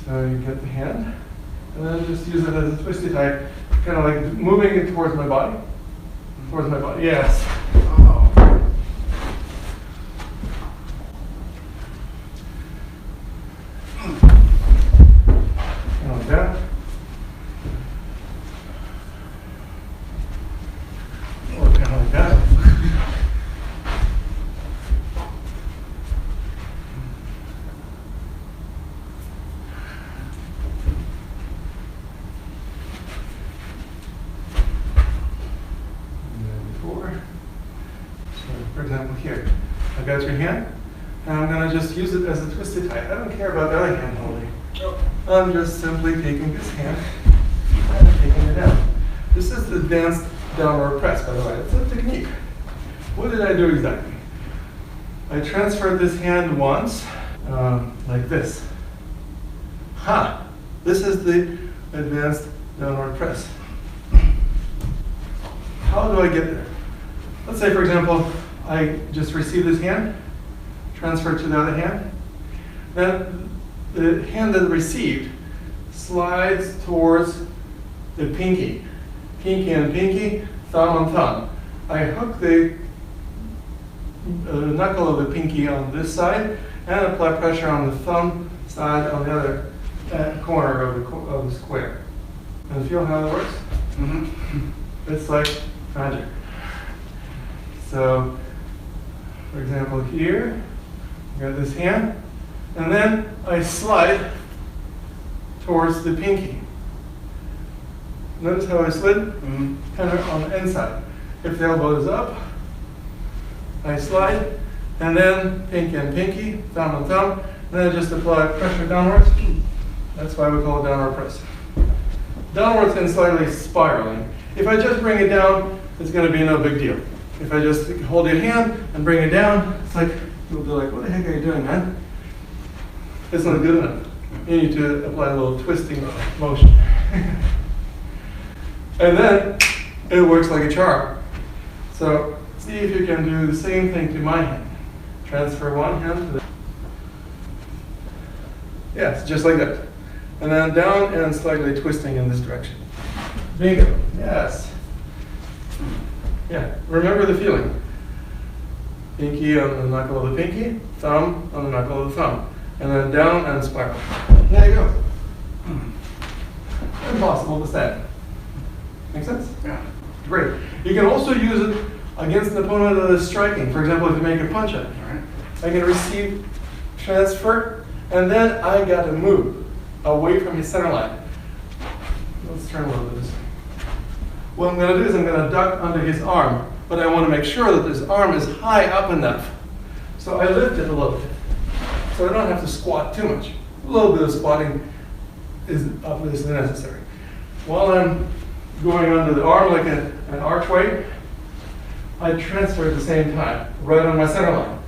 A: So you get the hand, and then just use it as a twisty tie, kind of like moving it towards my body. Towards my body, yes.
B: Oh.
A: Kind of like that. Or kind of like that. For example, here, I got your hand, and I'm going to just use it as a twisted tie. I don't care about the other hand holding. I'm just simply taking this hand and taking it down. This is the advanced downward press, by the way. It's a technique. What did I do exactly? I transferred this hand once, like this. Ha! This is the advanced downward press. How do I get there? Let's say, for example, I just receive this hand, transfer it to the other hand. Then the hand that received slides towards the pinky. Pinky and pinky, thumb on thumb. I hook the knuckle of the pinky on this side and apply pressure on the thumb side on the other corner of the square. And feel how it works? It's like magic. So, for example, here, I got this hand, and then I slide towards the pinky. Notice how I slid? Kind of on the inside. If the elbow is up, I slide, and then pinky and pinky, thumb and thumb, and then I just apply pressure downwards. That's why we call it downward press. Downwards and slightly spiraling. If I just bring it down, it's going to be no big deal. If I just hold your hand and bring it down, it's like, you'll be like, what the heck are you doing, man? It's not good enough. You need to apply a little twisting motion. And then it works like a charm. So see if you can do the same thing to my hand. Transfer one hand to the... Yes, just like that. And then down and slightly twisting in this direction. Bingo. Yes. Yeah, remember the feeling. Pinky on the knuckle of the pinky, thumb on the knuckle of the thumb. And then down and spiral. There you go. Impossible to stand. Make sense?
B: Yeah.
A: Great. You can also use it against an opponent that is striking. For example, if you make a punch at it.
B: All right.
A: I can receive, transfer, and then I got to move away from his center line. Let's turn a little bit this way. What I'm going to do is I'm going to duck under his arm, but I want to make sure that his arm is high up enough. So I lift it a little bit. So I don't have to squat too much. A little bit of squatting is obviously necessary. While I'm going under the arm like an archway, I transfer at the same time, right on my center line.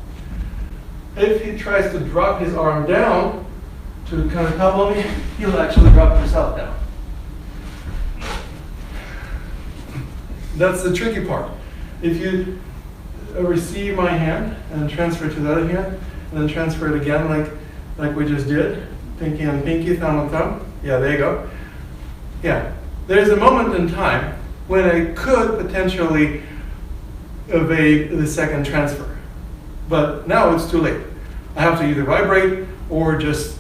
A: If he tries to drop his arm down to kind of couple me, he'll actually drop himself down. That's the tricky part. If you receive my hand and transfer to the other hand, and then transfer it again like we just did, pinky and pinky, thumb and thumb. Yeah, there you go. Yeah, there's a moment in time when I could potentially evade the second transfer. But now it's too late. I have to either vibrate or just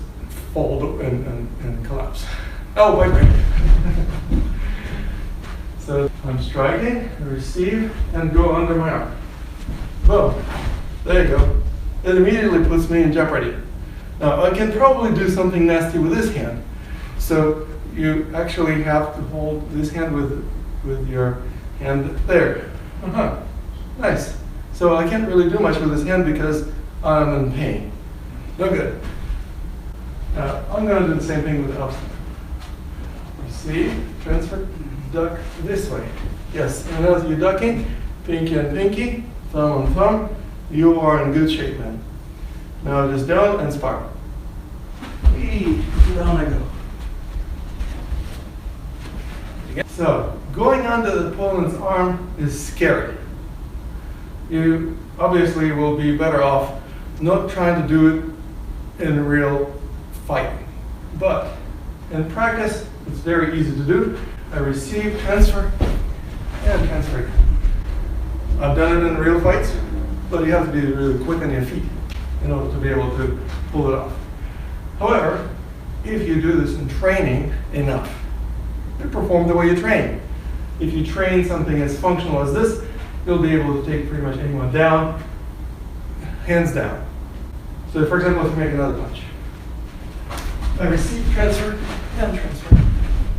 A: fold and collapse. Oh, vibrate. So I'm striking, receive, and go under my arm. Boom. There you go. It immediately puts me in jeopardy. Now, I can probably do something nasty with this hand. So you actually have to hold this hand with your hand there. Nice. So I can't really do much with this hand because I'm in pain. No good. Now I'm going to do the same thing with the opposite. Receive, transfer, duck this way. Yes, and as you're ducking, pinky and pinky, thumb on thumb, you are in good shape, man. Now just down and spark. Down I go. So, going onto the opponent's arm is scary. You obviously will be better off not trying to do it in real fighting. But in practice, it's very easy to do. I receive, transfer, and transfer. I've done it in real fights, but you have to be really quick on your feet in order to be able to pull it off. However, if you do this in training enough, you perform the way you train. If you train something as functional as this, you'll be able to take pretty much anyone down, hands down. So for example, if you make another punch. I receive, transfer, and transfer.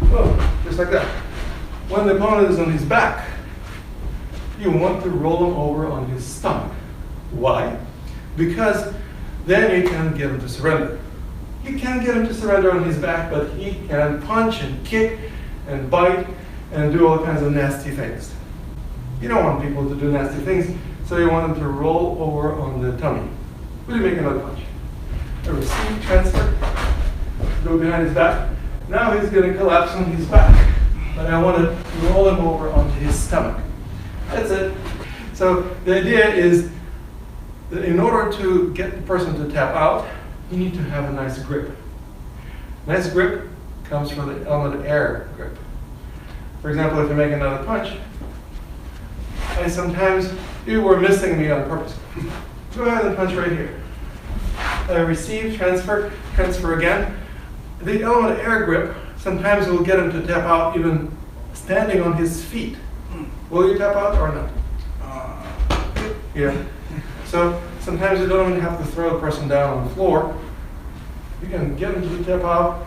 A: Oh, just like that. When the opponent is on his back, you want to roll him over on his stomach. Why? Because then you can get him to surrender. You can get him to surrender on his back, but he can punch and kick and bite and do all kinds of nasty things. You don't want people to do nasty things, so you want them to roll over on the tummy. Will you make another punch? I receive, transfer, go behind his back. Now he's going to collapse on his back, but I want to roll him over onto his stomach. That's it. So the idea is that in order to get the person to tap out, you need to have a nice grip. Nice grip comes from the element of air grip. For example, if you make another punch, you were missing me on purpose. Go ahead and punch right here. Receive, transfer, transfer again. The element of air grip sometimes will get him to tap out even standing on his feet. Will you tap out or not? Yeah. So sometimes you don't even have to throw the person down on the floor. You can get him to tap out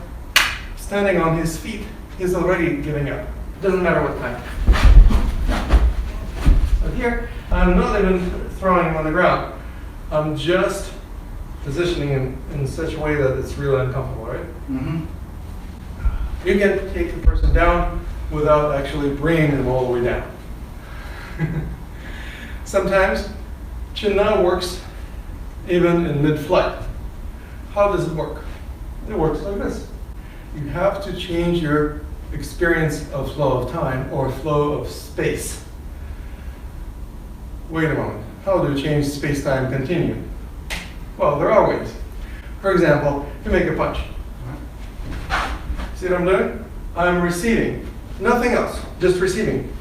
A: standing on his feet. He's already giving up. It doesn't matter what kind. So here, I'm not even throwing him on the ground. I'm just positioning him in such a way that it's really uncomfortable, right?
B: Mm-hmm.
A: You can take the person down without actually bringing them all the way down. Sometimes Chin-Na works even in mid-flight. How does it work? It works like this. You have to change your experience of flow of time or flow of space. Wait a moment. How do you change space-time continuum? Well, there are ways. For example, you make a punch. See what I'm doing? I'm receiving. Nothing else, just receiving.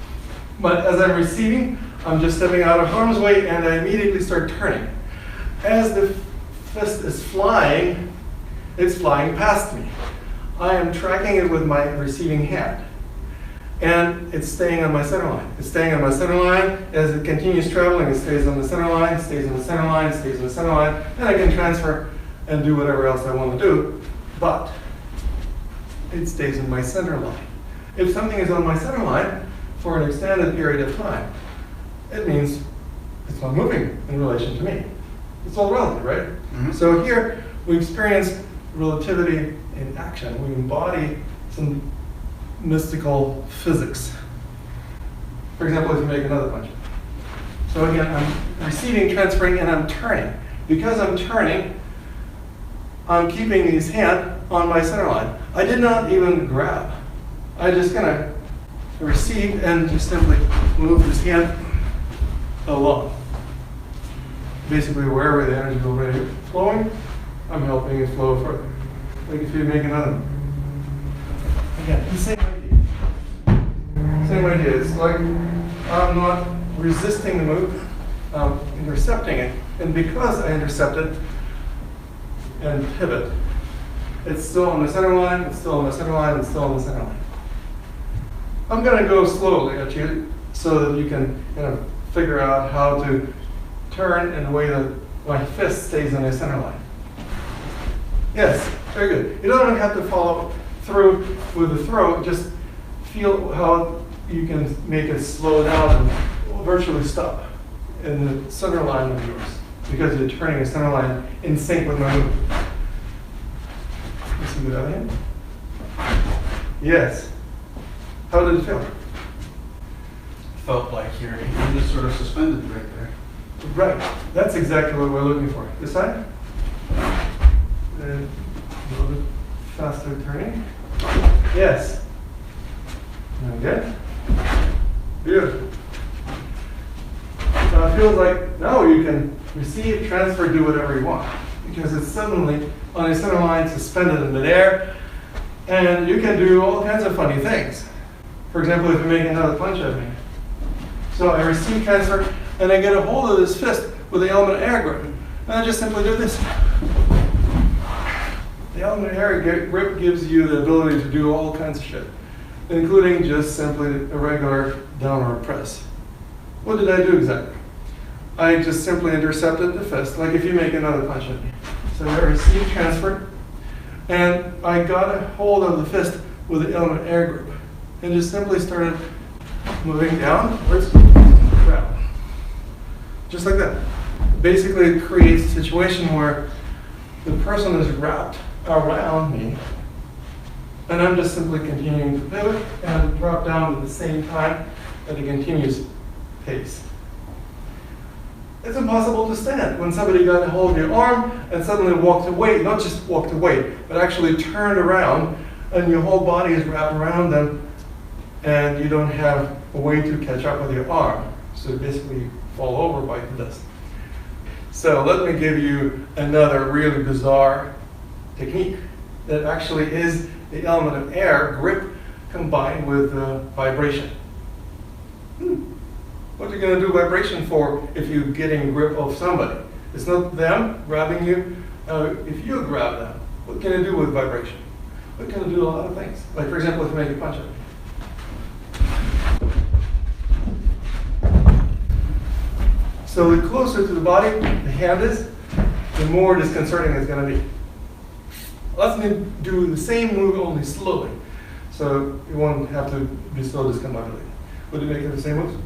A: But as I'm receiving, I'm just stepping out of harm's way and I immediately start turning. As the fist is flying, it's flying past me. I am tracking it with my receiving hand. And it's staying on my center line. It's staying on my center line. As it continues traveling, it stays on the center line, stays on the center line, stays on the center line. Then I can transfer and do whatever else I want to do. But it stays in my center line. If something is on my center line for an extended period of time, it means it's not moving in relation to me. It's all relative, right? Mm-hmm. So here we experience relativity in action. We embody some mystical physics. For example, if you make another punch. So again, I'm receiving, transferring, and I'm turning. Because I'm turning, I'm keeping his hand on my center line. I did not even grab. I just kind of receive and just simply move his hand along. Basically, wherever the energy is already flowing, I'm helping it flow further. Like if you make another one. Again, the same idea. Same idea. It's like I'm not resisting the move, I'm intercepting it. And because I intercept it and pivot, it's still on the center line, it's still on the center line, it's still on the center line. I'm going to go slowly at you so that you can kind of figure out how to turn in a way that my fist stays on the center line. Yes, very good. You don't have to follow through with the throw, just feel how you can make it slow down and virtually stop in the center line of yours, because you're turning a center line in sync with my movement. You see the other hand? Yes. How did it feel?
B: Felt like you're just sort of suspended right there.
A: Right. That's exactly what we're looking for. This side. And a little bit faster turning. Yes. Okay. Beautiful. Now it feels like now you can receive, transfer, do whatever you want, because it's suddenly on a center line, suspended in midair, and you can do all kinds of funny things. For example, if you make another punch at me. So I receive, transfer, and I get a hold of this fist with the element of air grip. And I just simply do this. The element of air grip gives you the ability to do all kinds of shit, including just simply a regular downward press. What did I do exactly? I just simply intercepted the fist, like if you make another punch at me. So I received, transfer, and I got a hold of the fist with the element of air grip, and just simply started moving downwards, around. Just like that. Basically, it creates a situation where the person is wrapped around me, and I'm just simply continuing to pivot and drop down at the same time at a continuous pace. It's impossible to stand when somebody got a hold of your arm and suddenly walked away, not just walked away, but actually turned around, and your whole body is wrapped around them, and you don't have a way to catch up with your arm. So basically you fall over by the dust. So let me give you another really bizarre technique that actually is the element of air grip combined with vibration. What are you going to do vibration for if you're getting grip of somebody? It's not them grabbing you. If you grab them, what can you do with vibration? We can do a lot of things. Like, for example, if you make a punch at me. So the closer to the body the hand is, the more disconcerting it's going to be. Let me do the same move, only slowly. So you won't have to be so discombobulated. Would you make it the same moves?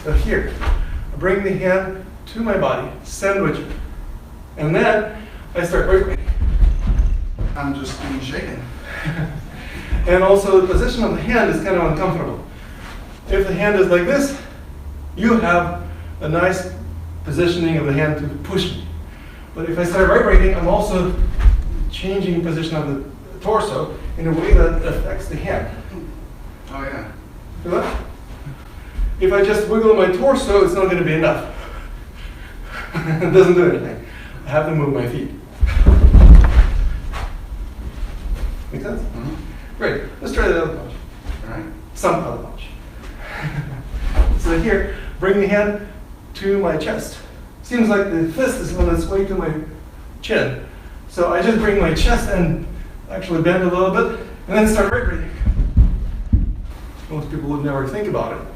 A: So here, I bring the hand to my body, sandwich it, and then I start vibrating.
B: I'm just being shaken.
A: And also the position of the hand is kind of uncomfortable. If the hand is like this, you have a nice positioning of the hand to push me. But if I start vibrating, I'm also changing position of the torso in a way that affects the hand.
B: Oh yeah.
A: Feel that? If I just wiggle my torso, it's not going to be enough. It doesn't do anything. I have to move my feet. Make sense?
B: Mm-hmm.
A: Great. Let's try the other punch.
B: All right.
A: Some other punch. So here, bring the hand to my chest. Seems like the fist is on its way to my chin. So I just bring my chest and actually bend a little bit, and then start vibrating. Most people would never think about it.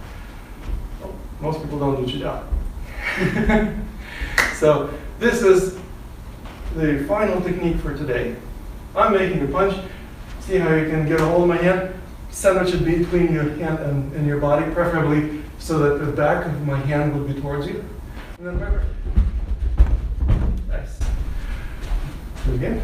A: Well, most people don't do job. So this is the final technique for today. I'm making a punch. See how you can get a hold of my hand, sandwich it between your hand and your body, preferably so that the back of my hand would be towards you. And then vibrate. Nice. Do it again.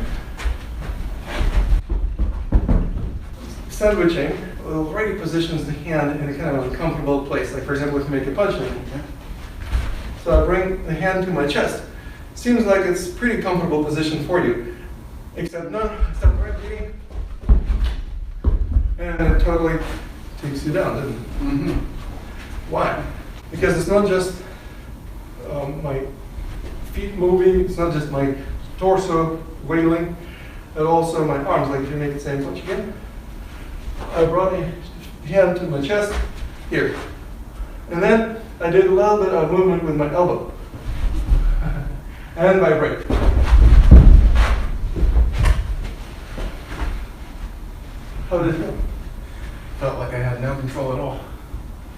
A: Sandwiching already positions the hand in a kind of uncomfortable place. Like, for example, if you make a punch. So I bring the hand to my chest. Seems like it's a pretty comfortable position for you. Except no, start vibrating. And it totally takes you down, doesn't it?
B: Mm-hmm.
A: Why? Because it's not just my feet moving, it's not just my torso wiggling, but also my arms. Like if you make the same punch again. I brought a hand to my chest, here. And then I did a little bit of movement with my elbow. And vibrate. How did it feel?
B: Felt like I had no control at all.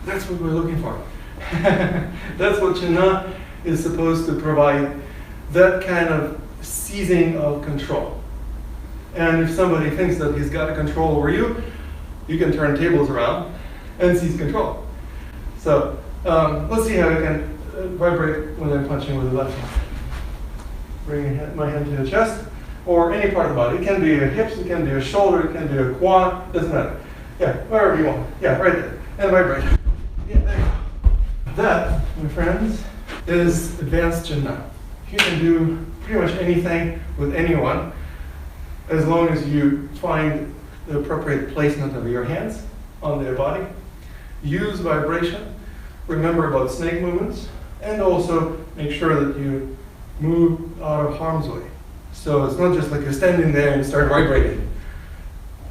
A: That's what we're looking for. That's what Chinna is supposed to provide, that kind of seizing of control. And if somebody thinks that he's got control over you, you can turn tables around and seize control. So let's see how I can vibrate when I'm punching with the left hand. Bring my hand to the chest, or any part of the body. It can be a hips, it can be a shoulder, it can be a quad, doesn't matter. Yeah, wherever you want. Yeah, right there. And vibrate. Yeah, there you go. That, my friends, is advanced Chinna. You can do pretty much anything with anyone as long as you find the appropriate placement of your hands on their body. Use vibration. Remember about snake movements. And also make sure that you move out of harm's way. So it's not just like you're standing there and start vibrating.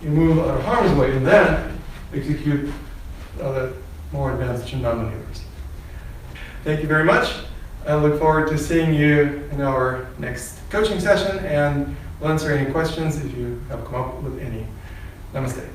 A: You move out of harm's way and then execute other more advanced Chinna maneuvers. Thank you very much. I look forward to seeing you in our next coaching session, and will answer any questions if you have come up with any. Namaste.